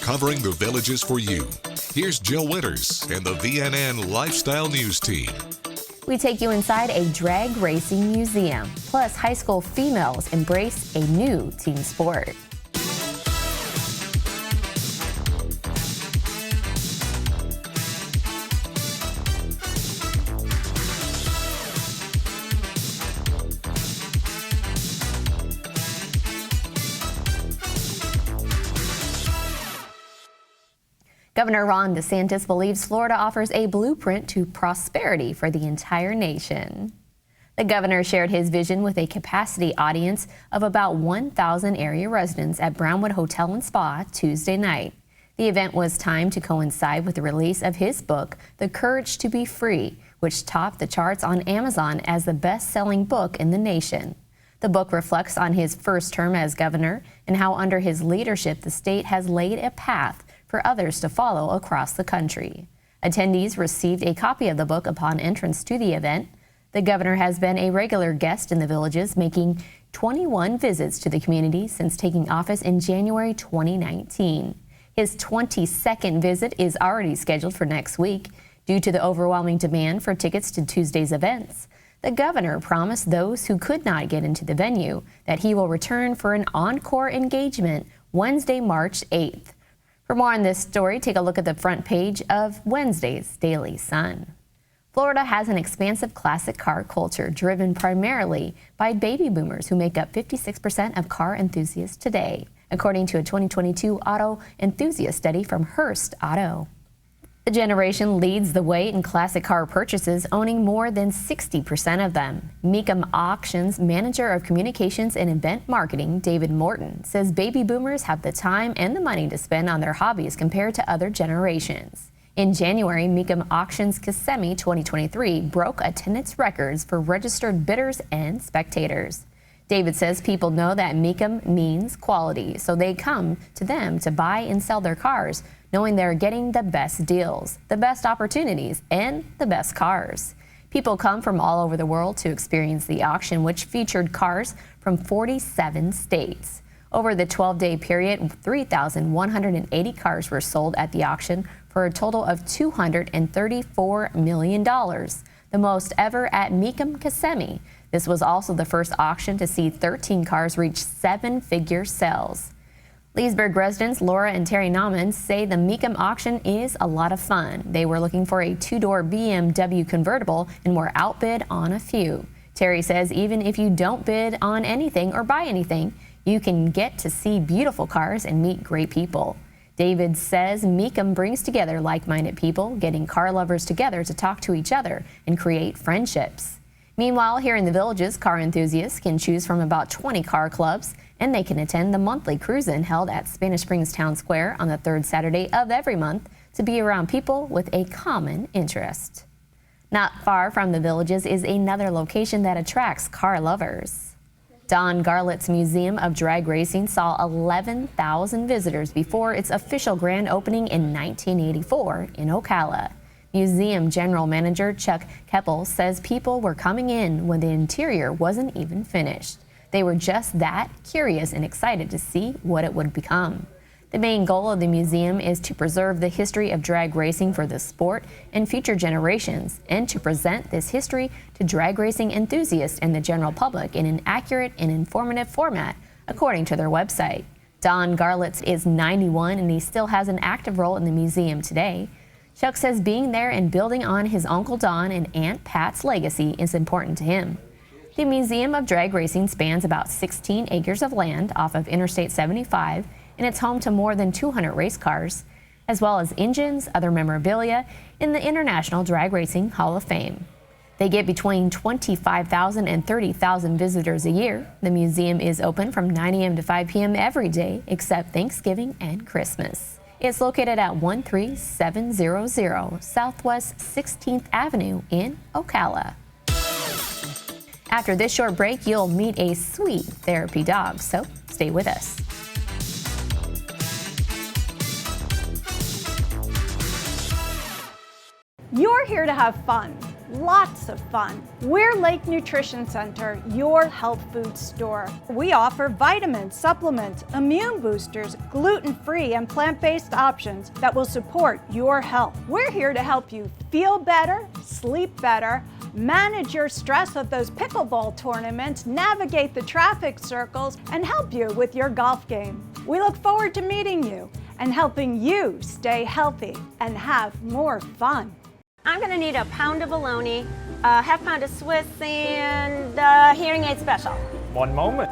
covering the Villages for you. Here's Jill Winters and the VNN Lifestyle News team. We take you inside a drag racing museum. Plus, high school females embrace a new team sport. Governor Ron DeSantis believes Florida offers a blueprint to prosperity for the entire nation. The governor shared his vision with a capacity audience of about 1,000 area residents at Brownwood Hotel and Spa Tuesday night. The event was timed to coincide with the release of his book, The Courage to Be Free, which topped the charts on Amazon as the best-selling book in the nation. The book reflects on his first term as governor and how under his leadership the state has laid a path for others to follow across the country. Attendees received a copy of the book upon entrance to the event. The governor has been a regular guest in the Villages, making 21 visits to the community since taking office in January 2019. His 22nd visit is already scheduled for next week. Due to the overwhelming demand for tickets to Tuesday's events, the governor promised those who could not get into the venue that he will return for an encore engagement Wednesday, March 8th. For more on this story, take a look at the front page of Wednesday's Daily Sun. Florida has an expansive classic car culture driven primarily by baby boomers who make up 56% of car enthusiasts today, according to a 2022 auto enthusiast study from Hearst Auto. The generation leads the way in classic car purchases, owning more than 60% of them. Mecum Auctions Manager of Communications and Event Marketing, David Morton, says baby boomers have the time and the money to spend on their hobbies compared to other generations. In January, Mecum Auctions Kissimmee 2023 broke attendance records for registered bidders and spectators. David says people know that Mecum means quality, so they come to them to buy and sell their cars, knowing they're getting the best deals, the best opportunities, and the best cars. People come from all over the world to experience the auction, which featured cars from 47 states. Over the 12-day period, 3,180 cars were sold at the auction for a total of $234 million, the most ever at Mecum Kissimmee. This was also the first auction to see 13 cars reach seven-figure sales. Leesburg residents Laura and Terry Nauman say the Mecum auction is a lot of fun. They were looking for a two-door BMW convertible and were outbid on a few. Terry says even if you don't bid on anything or buy anything, you can get to see beautiful cars and meet great people. David says Mecum brings together like-minded people, getting car lovers together to talk to each other and create friendships. Meanwhile, here in the Villages, car enthusiasts can choose from about 20 car clubs, and they can attend the monthly cruise-in held at Spanish Springs Town Square on the third Saturday of every month to be around people with a common interest. Not far from the Villages is another location that attracts car lovers. Don Garlett's Museum of Drag Racing saw 11,000 visitors before its official grand opening in 1984 in Ocala. Museum General Manager Chuck Keppel says people were coming in when the interior wasn't even finished. They were just that curious and excited to see what it would become. The main goal of the museum is to preserve the history of drag racing for the sport and future generations, and to present this history to drag racing enthusiasts and the general public in an accurate and informative format, according to their website. Don Garlitz is 91 and he still has an active role in the museum today. Chuck says being there and building on his Uncle Don and Aunt Pat's legacy is important to him. The Museum of Drag Racing spans about 16 acres of land off of Interstate 75, and it's home to more than 200 race cars, as well as engines, other memorabilia in the International Drag Racing Hall of Fame. They get between 25,000 and 30,000 visitors a year. The museum is open from 9 a.m. to 5 p.m. every day except Thanksgiving and Christmas. It's located at 13700 Southwest 16th Avenue in Ocala. After this short break, you'll meet a sweet therapy dog, so stay with us. You're here to have fun. lots of fun. We're Lake Nutrition Center, your health food store. We offer vitamins, supplements, immune boosters, gluten-free and plant-based options that will support your health. We're here to help you feel better, sleep better, manage your stress of those pickleball tournaments, navigate the traffic circles, and help you with your golf game. We look forward to meeting you and helping you stay healthy and have more fun. I'm going to need a pound of bologna, a half pound of Swiss, and hearing aid special. One moment.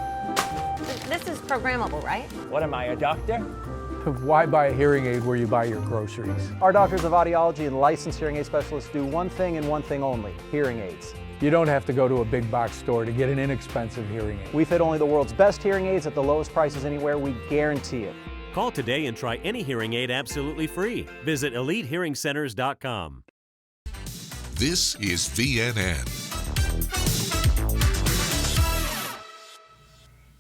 This is programmable, right? What am I, a doctor? Why buy a hearing aid where you buy your groceries? Our doctors of audiology and licensed hearing aid specialists do one thing and one thing only, hearing aids. You don't have to go to a big box store to get an inexpensive hearing aid. We fit only the world's best hearing aids at the lowest prices anywhere, we guarantee it. Call today and try any hearing aid absolutely free. Visit EliteHearingCenters.com. This is VNN.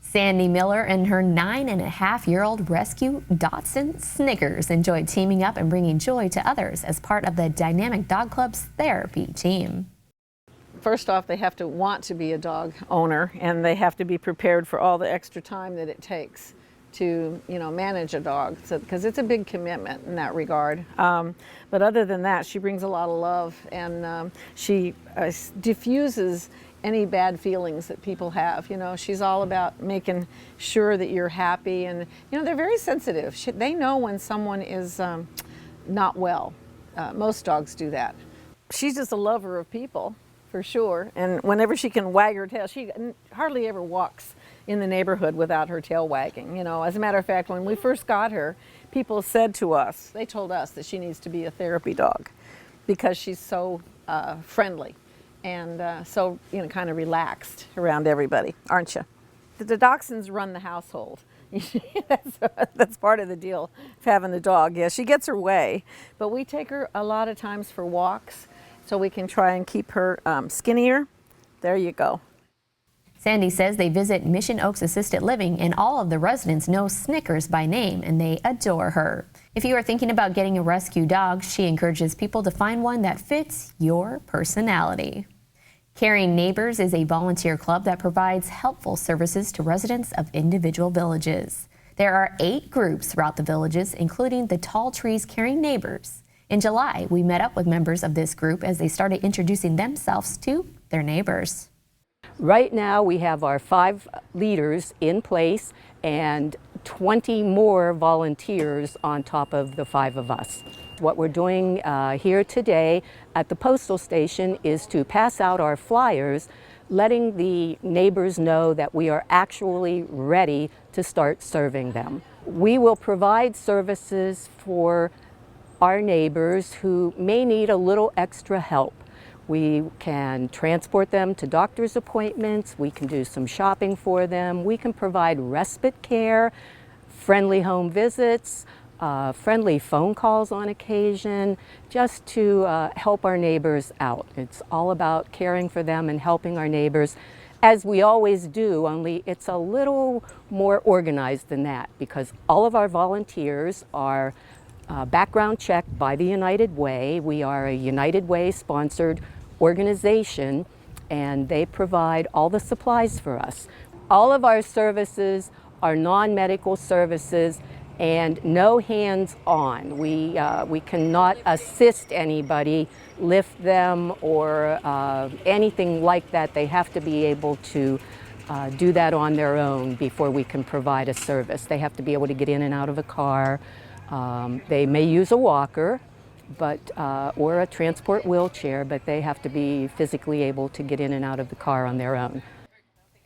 Sandy Miller and her 9.5-year-old rescue Dachshund Snickers enjoyed teaming up and bringing joy to others as part of the Dynamic Dog Club's therapy team. First off, they have to want to be a dog owner, and they have to be prepared for all the extra time that it takes to, manage a dog, because it's a big commitment in that regard. But other than that, she brings a lot of love, and she diffuses any bad feelings that people have. She's all about making sure that you're happy, and they're very sensitive. They know when someone is not well. Most dogs do that. She's just a lover of people, for sure, and whenever she can wag her tail, she hardly ever walks in the neighborhood without her tail wagging. As a matter of fact, when we first got her, people said to us, they told us that she needs to be a therapy dog because she's so friendly and so kind of relaxed around everybody, aren't you? The dachshunds run the household. That's part of the deal of having a dog. Yeah, she gets her way, but we take her a lot of times for walks so we can try and keep her skinnier. There you go. Sandy says they visit Mission Oaks Assisted Living and all of the residents know Snickers by name and they adore her. If you are thinking about getting a rescue dog, she encourages people to find one that fits your personality. Caring Neighbors is a volunteer club that provides helpful services to residents of individual villages. There are 8 groups throughout the villages, including the Tall Trees Caring Neighbors. In July, we met up with members of this group as they started introducing themselves to their neighbors. Right now we have our 5 leaders in place and 20 more volunteers on top of the 5 of us. What we're doing here today at the postal station is to pass out our flyers, letting the neighbors know that we are actually ready to start serving them. We will provide services for our neighbors who may need a little extra help. We can transport them to doctor's appointments, we can do some shopping for them, we can provide respite care, friendly home visits, friendly phone calls on occasion, just to help our neighbors out. It's all about caring for them and helping our neighbors, as we always do, only it's a little more organized than that, because all of our volunteers are background checked by the United Way. We are a United Way sponsored organization, and they provide all the supplies for us. All of our services are non-medical services and no hands-on. We cannot assist anybody, lift them, or anything like that. They have to be able to do that on their own before we can provide a service. They have to be able to get in and out of a car. They may use a walker, or a transport wheelchair, but they have to be physically able to get in and out of the car on their own.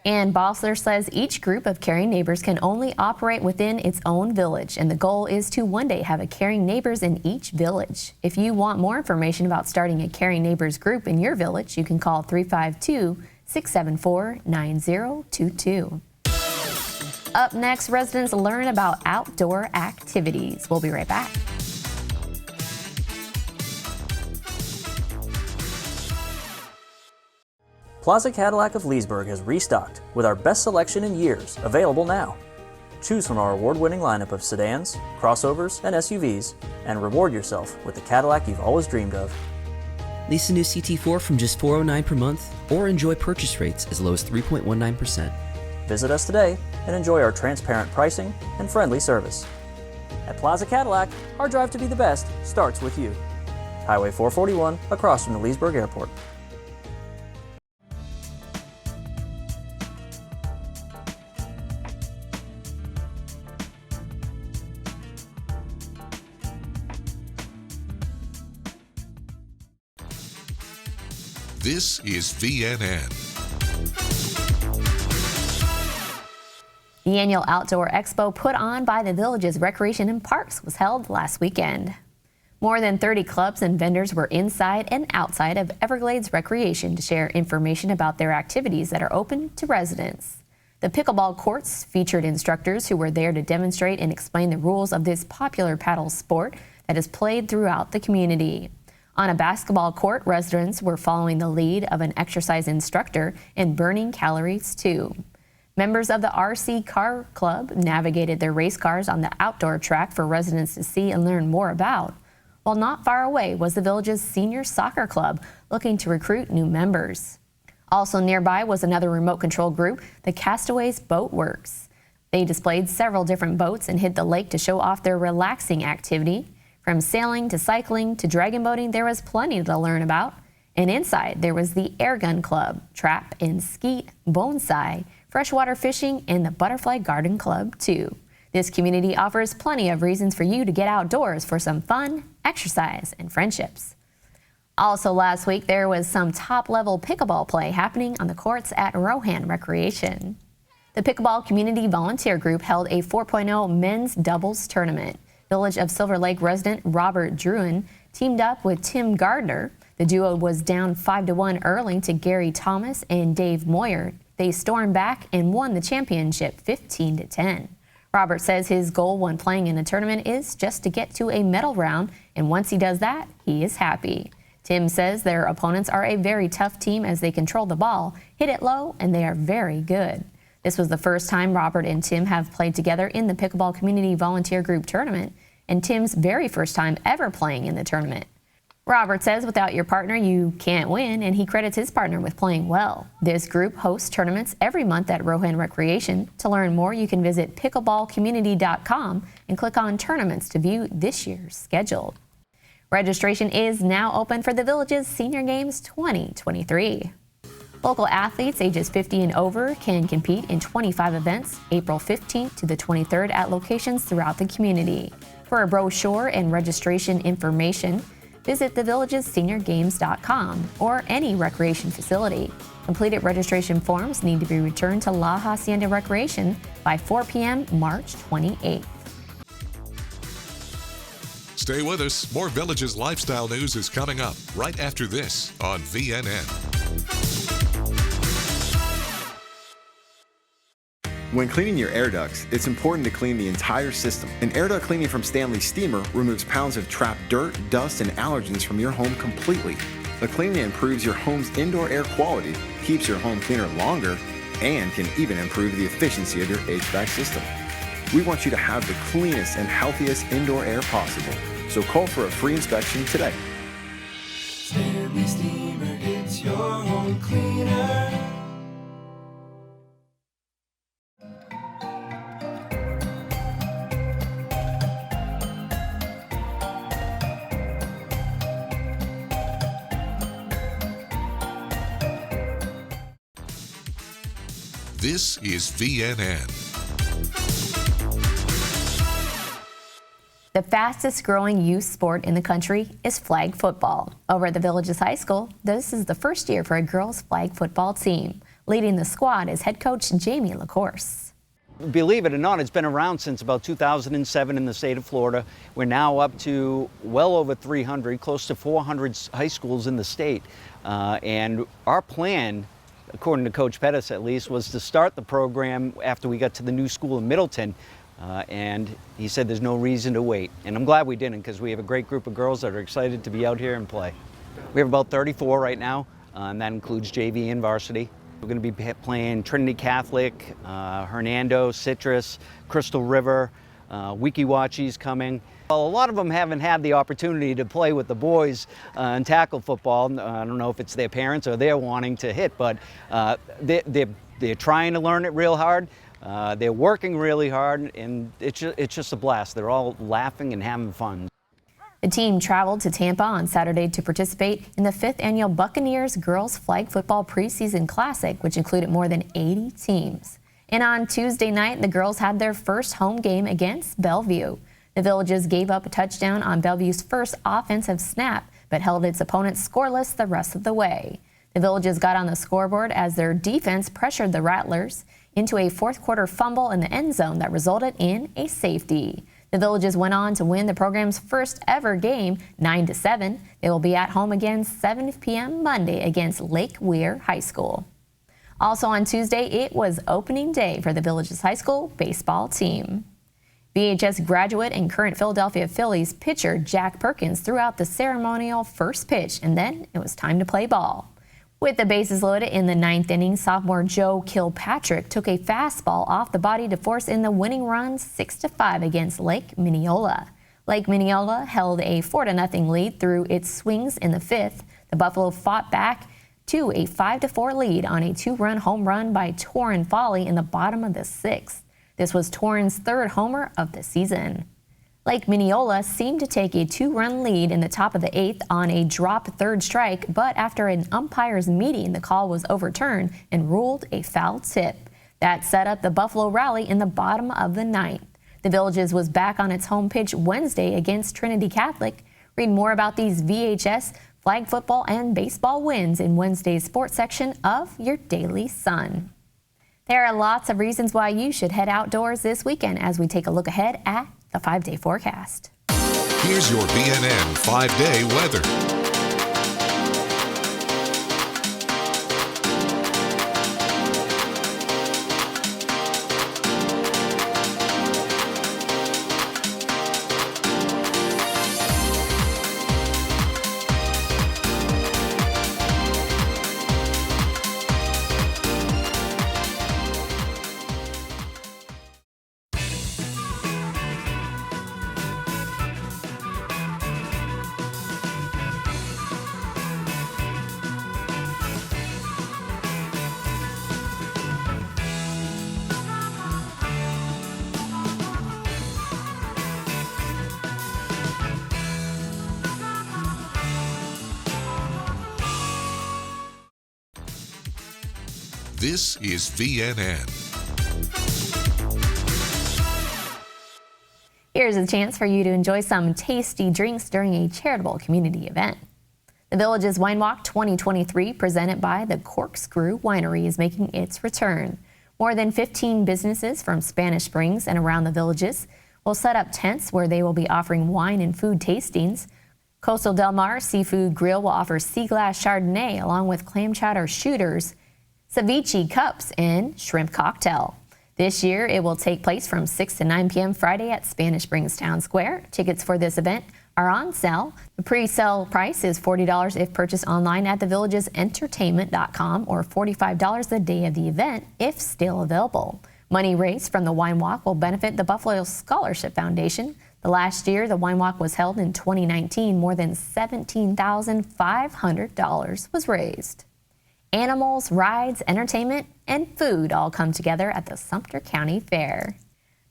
Ann Bossler says each group of Caring Neighbors can only operate within its own village, and the goal is to one day have a Caring Neighbors in each village. If you want more information about starting a Caring Neighbors group in your village, you can call 352-674-9022. Up next, residents learn about outdoor activities. We'll be right back. Plaza Cadillac of Leesburg has restocked with our best selection in years, available now. Choose from our award-winning lineup of sedans, crossovers, and SUVs, and reward yourself with the Cadillac you've always dreamed of. Lease a new CT4 from just $409 per month or enjoy purchase rates as low as 3.19%. Visit us today and enjoy our transparent pricing and friendly service. At Plaza Cadillac, our drive to be the best starts with you. Highway 441 across from the Leesburg Airport. This is VNN. The annual Outdoor Expo put on by the Village's Recreation and Parks was held last weekend. More than 30 clubs and vendors were inside and outside of Everglades Recreation to share information about their activities that are open to residents. The pickleball courts featured instructors who were there to demonstrate and explain the rules of this popular paddle sport that is played throughout the community. On a basketball court, residents were following the lead of an exercise instructor and burning calories too. Members of the RC Car Club navigated their race cars on the outdoor track for residents to see and learn more about. While not far away was the village's senior soccer club looking to recruit new members. Also nearby was another remote control group, the Castaways Boat Works. They displayed several different boats and hit the lake to show off their relaxing activity. From sailing to cycling to dragon boating, there was plenty to learn about. And inside, there was the Air Gun Club, Trap and Skeet, Bonsai, Freshwater Fishing, and the Butterfly Garden Club, too. This community offers plenty of reasons for you to get outdoors for some fun, exercise, and friendships. Also last week, there was some top-level pickleball play happening on the courts at Rohan Recreation. The Pickleball Community Volunteer Group held a 4.0 men's doubles tournament. Village of Silver Lake resident Robert Druin teamed up with Tim Gardner. The duo was down 5-1 early to Gary Thomas and Dave Moyer. They stormed back and won the championship 15-10. Robert says his goal when playing in a tournament is just to get to a medal round, and once he does that, he is happy. Tim says their opponents are a very tough team as they control the ball, hit it low, and they are very good. This was the first time Robert and Tim have played together in the Pickleball Community Volunteer Group tournament, and Tim's very first time ever playing in the tournament. Robert says without your partner, you can't win, and he credits his partner with playing well. This group hosts tournaments every month at Rohan Recreation. To learn more, you can visit pickleballcommunity.com and click on tournaments to view this year's schedule. Registration is now open for the Village's Senior Games 2023. Local athletes ages 50 and over can compete in 25 events April 15th to the 23rd at locations throughout the community. For a brochure and registration information, visit thevillagesSeniorGames.com or any recreation facility. Completed registration forms need to be returned to La Hacienda Recreation by 4 p.m. March 28th. Stay with us. More Villages Lifestyle news is coming up right after this on VNN. When cleaning your air ducts, it's important to clean the entire system. An air duct cleaning from Stanley Steamer removes pounds of trapped dirt, dust, and allergens from your home completely. The cleaning improves your home's indoor air quality, keeps your home cleaner longer, and can even improve the efficiency of your HVAC system. We want you to have the cleanest and healthiest indoor air possible, so call for a free inspection today. Stanley Steamer gets your home cleaner. This is VNN. The fastest growing youth sport in the country is flag football. Over at the Villages High School, this is the first year for a girls flag football team. Leading the squad is head coach Jamie LaCourse. Believe it or not, it's been around since about 2007 in the state of Florida. We're now up to well over 300, close to 400 high schools in the state. And our plan, according to Coach Pettis at least, was to start the program after we got to the new school in Middleton. And he said there's no reason to wait. And I'm glad we didn't, because we have a great group of girls that are excited to be out here and play. We have about 34 right now, and that includes JV and varsity. We're going to be playing Trinity Catholic, Hernando, Citrus, Crystal River, Wiki-Watchies coming. Well, a lot of them haven't had the opportunity to play with the boys and tackle football. I don't know if it's their parents or they're wanting to hit, but they're trying to learn it real hard. They're working really hard, and it's just a blast. They're all laughing and having fun. The team traveled to Tampa on Saturday to participate in the 5th annual Buccaneers Girls Flag Football Preseason Classic, which included more than 80 teams. And on Tuesday night, the girls had their first home game against Bellevue. The Villages gave up a touchdown on Bellevue's first offensive snap, but held its opponents scoreless the rest of the way. The Villages got on the scoreboard as their defense pressured the Rattlers into a fourth-quarter fumble in the end zone that resulted in a safety. The Villages went on to win the program's first ever game, 9-7. They will be at home again 7 p.m. Monday against Lake Weir High School. Also on Tuesday, it was opening day for the Villages High School baseball team. VHS graduate and current Philadelphia Phillies pitcher Jack Perkins threw out the ceremonial first pitch, and then it was time to play ball. With the bases loaded in the 9th inning, sophomore Joe Kilpatrick took a fastball off the body to force in the winning run 6-5 against Lake Minneola. Lake Minneola held a 4-0 lead through its swings in the 5th. The Buffalo fought back to a 5-4 lead on a 2-run home run by Torrin Foley in the bottom of the 6th. This was Torrin's 3rd homer of the season. Lake Minneola seemed to take a 2-run lead in the top of the 8th on a drop 3rd strike, but after an umpire's meeting, the call was overturned and ruled a foul tip. That set up the Buffalo rally in the bottom of the 9th. The Villages was back on its home pitch Wednesday against Trinity Catholic. Read more about these VHS, flag football, and baseball wins in Wednesday's sports section of your Daily Sun. There are lots of reasons why you should head outdoors this weekend as we take a look ahead at the 5-day forecast. Here's your VNN 5-day weather. This is VNN. Here's a chance for you to enjoy some tasty drinks during a charitable community event. The Villages Wine Walk 2023, presented by the Corkscrew Winery, is making its return. More than 15 businesses from Spanish Springs and around the Villages will set up tents where they will be offering wine and food tastings. Coastal Del Mar Seafood Grill will offer sea glass Chardonnay along with clam chowder shooters, ceviche cups, and shrimp cocktail. This year, it will take place from 6 to 9 p.m. Friday at Spanish Springs Town Square. Tickets for this event are on sale. The pre-sale price is $40 if purchased online at thevillagesentertainment.com or $45 the day of the event if still available. Money raised from the Wine Walk will benefit the Buffalo Scholarship Foundation. The last year the Wine Walk was held in 2019, more than $17,500 was raised. Animals, rides, entertainment, and food all come together at the Sumter County Fair.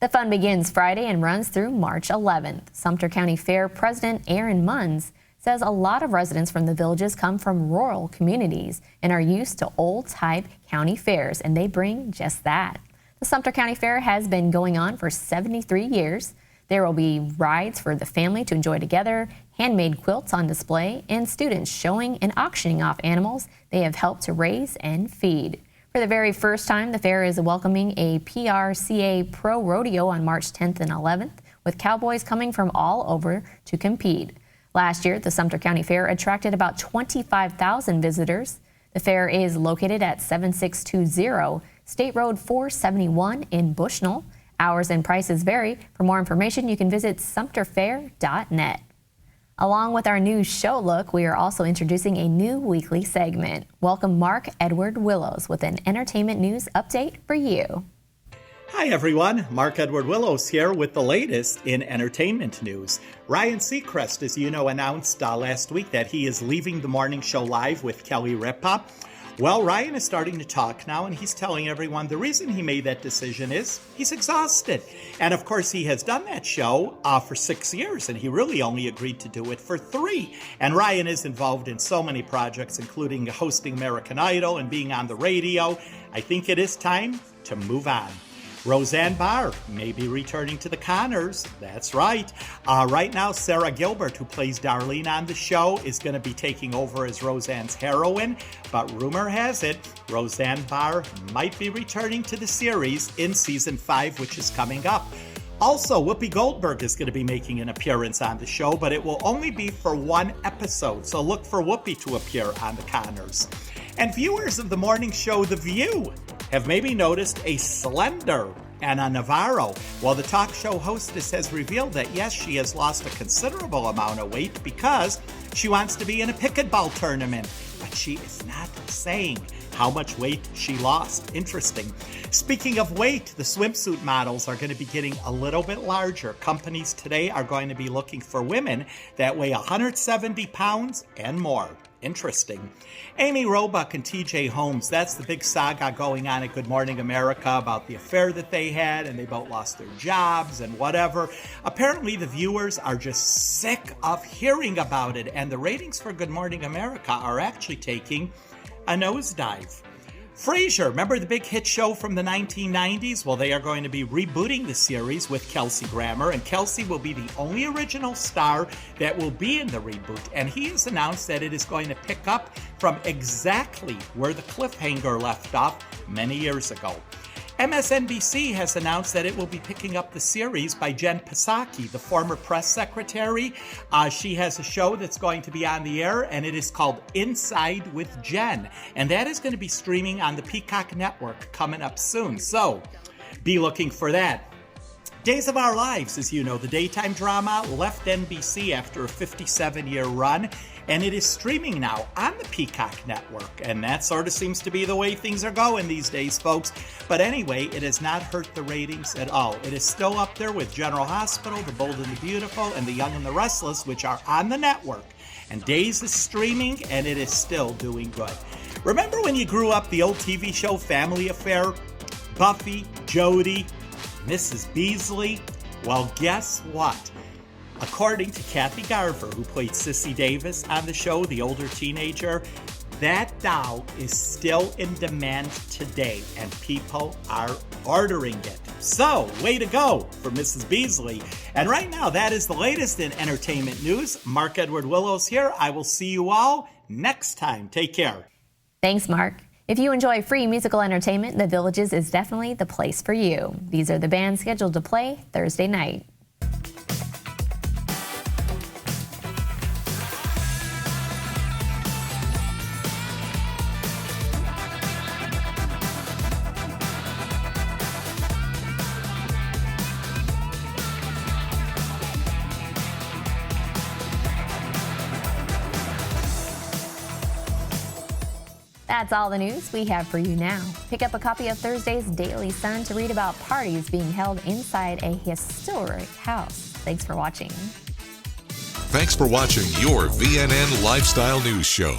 The fun begins Friday and runs through March 11th. Sumter County Fair President Aaron Munns says a lot of residents from the Villages come from rural communities and are used to old-type county fairs, and they bring just that. The Sumter County Fair has been going on for 73 years. There will be rides for the family to enjoy together, handmade quilts on display, and students showing and auctioning off animals they have helped to raise and feed. For the very first time, the fair is welcoming a PRCA Pro Rodeo on March 10th and 11th, with cowboys coming from all over to compete. Last year, the Sumter County Fair attracted about 25,000 visitors. The fair is located at 7620 State Road 471 in Bushnell. Hours and prices vary. For more information, you can visit sumterfair.net. Along with our new show look, we are also introducing a new weekly segment. Welcome Mark Edward Willows with an entertainment news update for you. Hi everyone, Mark Edward Willows here with the latest in entertainment news. Ryan Seacrest, as you know, announced last week that he is leaving the morning show live with Kelly Ripa. Well, Ryan is starting to talk now, and he's telling everyone the reason he made that decision is he's exhausted. And of course, he has done that show for 6 years, and he really only agreed to do it for 3. And Ryan is involved in so many projects, including hosting American Idol and being on the radio. I think it is time to move on. Roseanne Barr may be returning to the Connors. That's right. Right now, Sarah Gilbert, who plays Darlene on the show, is going to be taking over as Roseanne's heroine. But rumor has it, Roseanne Barr might be returning to the series in season 5, which is coming up. Also, Whoopi Goldberg is going to be making an appearance on the show, but it will only be for 1 episode. So look for Whoopi to appear on the Connors. And viewers of the morning show The View have maybe noticed a slender Ana Navarro. Well, the talk show hostess has revealed that, yes, she has lost a considerable amount of weight because she wants to be in a pickleball tournament. But she is not saying how much weight she lost. Interesting. Speaking of weight, the swimsuit models are going to be getting a little bit larger. Companies today are going to be looking for women that weigh 170 pounds and more. Interesting. Amy Robach and TJ Holmes, that's the big saga going on at Good Morning America about the affair that they had, and they both lost their jobs and whatever. Apparently the viewers are just sick of hearing about it, and the ratings for Good Morning America are actually taking a nosedive. Frasier, remember the big hit show from the 1990s? Well, they are going to be rebooting the series with Kelsey Grammer, and Kelsey will be the only original star that will be in the reboot. And he has announced that it is going to pick up from exactly where the cliffhanger left off many years ago. MSNBC has announced that it will be picking up the series by Jen Psaki, the former press secretary. She has a show that's going to be on the air, and it is called Inside with Jen. And that is going to be streaming on the Peacock Network coming up soon. So be looking for that. Days of Our Lives, as you know, the daytime drama left NBC after a 57-year run, and it is streaming now on the Peacock Network, and that sort of seems to be the way things are going these days, folks. But anyway, it has not hurt the ratings at all. It is still up there with General Hospital, The Bold and the Beautiful, and The Young and the Restless, which are on the network. And Days is streaming, and it is still doing good. Remember when you grew up the old TV show Family Affair? Buffy, Jody, Mrs. Beasley? Well, guess what? According to Kathy Garver, who played Sissy Davis on the show, the older teenager, that doll is still in demand today, and people are ordering it. So, way to go for Mrs. Beasley. And right now, that is the latest in entertainment news. Mark Edward Willows here. I will see you all next time. Take care. Thanks, Mark. If you enjoy free musical entertainment, The Villages is definitely the place for you. These are the bands scheduled to play Thursday night. That's all the news we have for you now. Pick up a copy of Thursday's Daily Sun to read about parties being held inside a historic house. Thanks for watching. Thanks for watching your VNN Lifestyle News Show.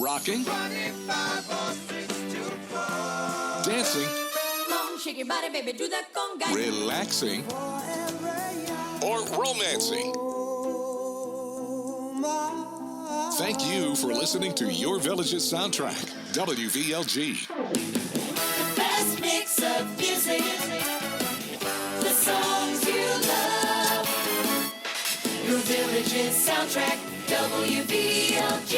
rocking, dancing, Shake your body, baby, do that conga. relaxing, or romancing. Thank you for listening to Your Village's soundtrack, WVLG. The best mix of music, the songs you love. Your Village's soundtrack, WVLG.